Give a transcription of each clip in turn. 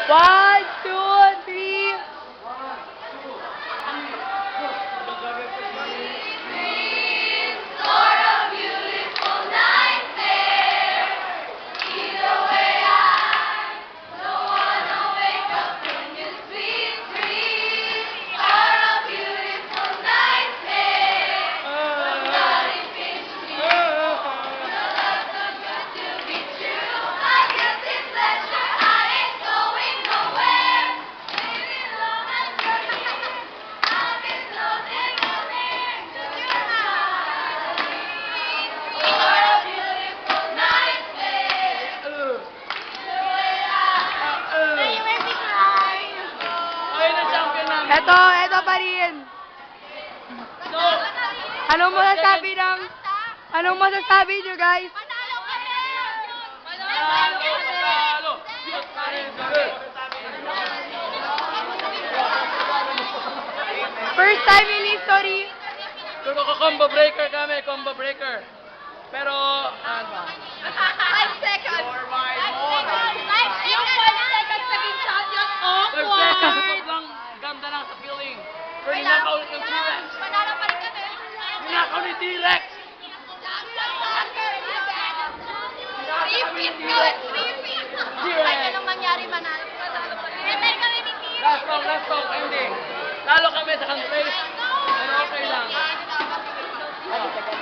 One, two, three. Ito pa rin. Anong masasabi nyo, guys? First time in history. Combo breaker kami, combo breaker. Pero, ano ba? 5 seconds. Yung 5 seconds naging champion. 5 seconds, sobrang ganda lang sa feeling. Pero ninakaw ulit ng T-Rex. Panalo pa rin kami. Ninakaw ni T-Rex. 3 feet yun. 3 feet. Kahit anong mangyari, manalo pa rin. Retire kami ni Tira. Last song, ending. Lalo kami sa race. Pero okay lang.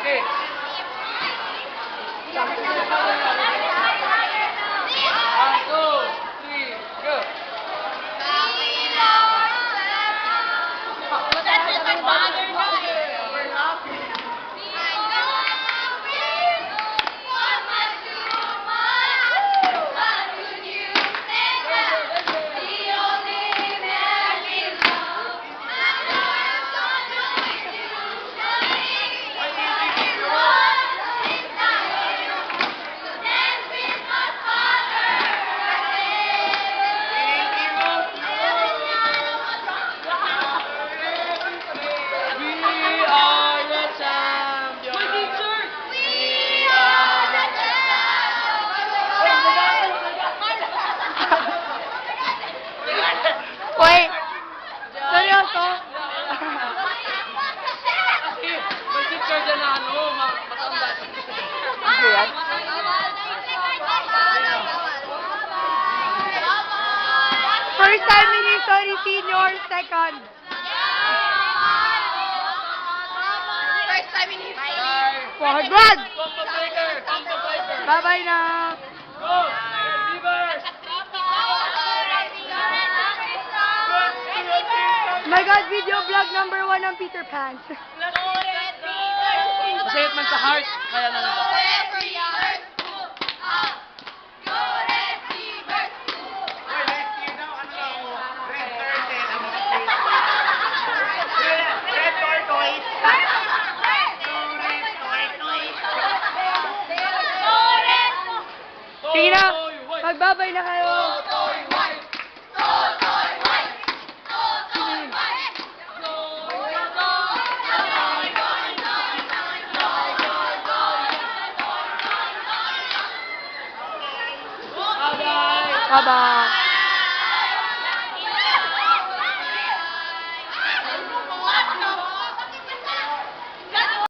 Okay. One, two, three, go. That's just my father, guys. Wait. Seryoso? Kasi, may teacher dyan na matanda. Ano yan? First time in history, senior, second. First time in history. Forward! Combo breaker, combo breaker. Bye-bye na. Go! Receivers! My God, video vlog number 1 ng Peter Pan. Masayat man sa heart, kaya na lang. Sige na, magbabay na kayo. Bye-bye! Bye-bye.